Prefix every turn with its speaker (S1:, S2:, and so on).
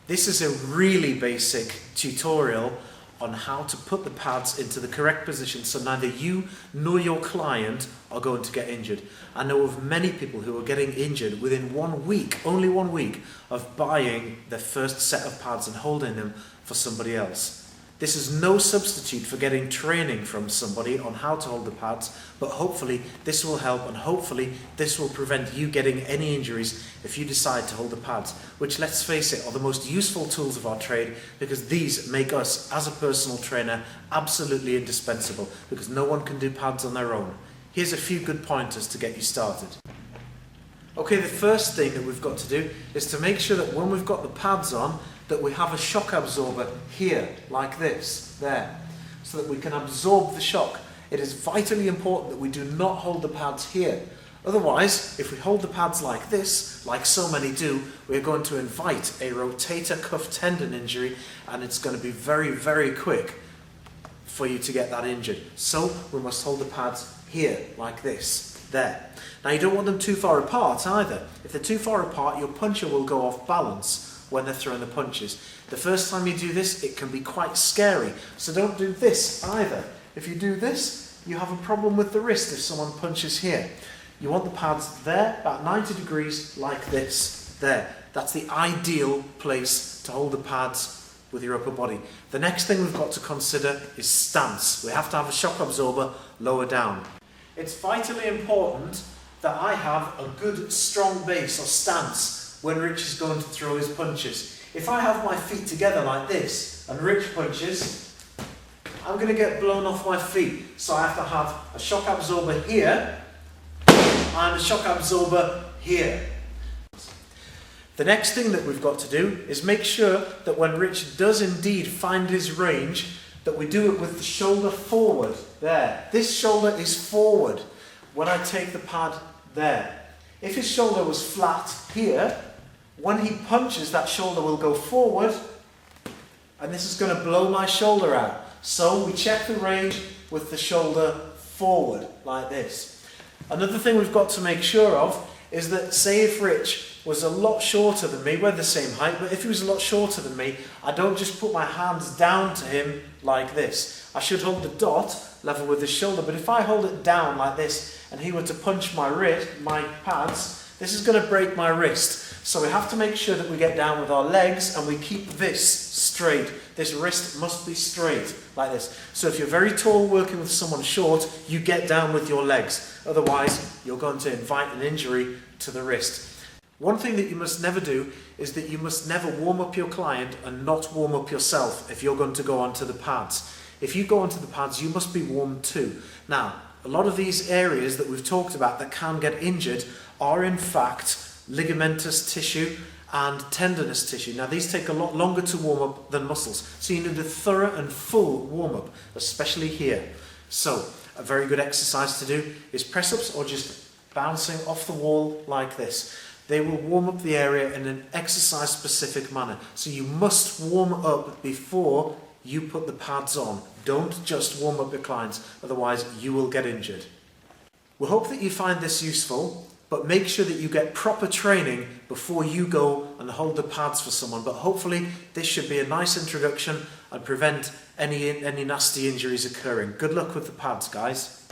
S1: This is a really basic tutorial on how to put the pads into the correct position so neither you nor your client are going to get injured. I know of many people who are getting injured within 1 week, only 1 week, of buying their first set of pads and holding them for somebody else. This is no substitute for getting training from somebody on how to hold the pads, but hopefully this will help, and hopefully this will prevent you getting any injuries if you decide to hold the pads, which, let's face it, are the most useful tools of our trade, because these make us as a personal trainer absolutely indispensable, because no one can do pads on their own. Here's a few good pointers to get you started. Okay, the first thing that we've got to do is to make sure that when we've got the pads on, that we have a shock absorber here, like this, there, so that we can absorb the shock. It is vitally important that we do not hold the pads here. Otherwise, if we hold the pads like this, like so many do, we're going to invite a rotator cuff tendon injury, and it's going to be very, very quick for you to get that injured. So we must hold the pads here, like this, there. Now you don't want them too far apart either. If they're too far apart, your puncher will go off balance when they're throwing the punches. The first time you do this, it can be quite scary. So don't do this either. If you do this, you have a problem with the wrist if someone punches here. You want the pads there, about 90 degrees, like this, there. That's the ideal place to hold the pads with your upper body. The next thing we've got to consider is stance. We have to have a shock absorber lower down. It's vitally important that I have a good strong base or stance when Rich is going to throw his punches. If I have my feet together like this and Rich punches, I'm going to get blown off my feet. So I have to have a shock absorber here and a shock absorber here. The next thing that we've got to do is make sure that when Rich does indeed find his range, that we do it with the shoulder forward, there. This shoulder is forward when I take the pad there. If his shoulder was flat here, when he punches, that shoulder will go forward, and this is going to blow my shoulder out. So we check the range with the shoulder forward, like this. Another thing we've got to make sure of is that, say if Rich was a lot shorter than me, we're the same height, but if he was a lot shorter than me, I don't just put my hands down to him like this. I should hold the dot level with his shoulder, but if I hold it down like this and he were to punch my pads, this is going to break my wrist. So we have to make sure that we get down with our legs and we keep this straight. This wrist must be straight, like this. So if you're very tall working with someone short, you get down with your legs. Otherwise, you're going to invite an injury to the wrist. One thing that you must never do is that you must never warm up your client and not warm up yourself if you're going to go onto the pads. If you go onto the pads, you must be warmed too. Now, a lot of these areas that we've talked about that can get injured are in fact ligamentous tissue and tendinous tissue. Now these take a lot longer to warm up than muscles, so you need a thorough and full warm up, especially here. So a very good exercise to do is press ups or just bouncing off the wall like this. They will warm up the area in an exercise specific manner, so you must warm up before you put the pads on. Don't just warm up your clients, otherwise you will get injured. We hope that you find this useful, but make sure that you get proper training before you go and hold the pads for someone. But hopefully this should be a nice introduction and prevent any nasty injuries occurring. Good luck with the pads, guys.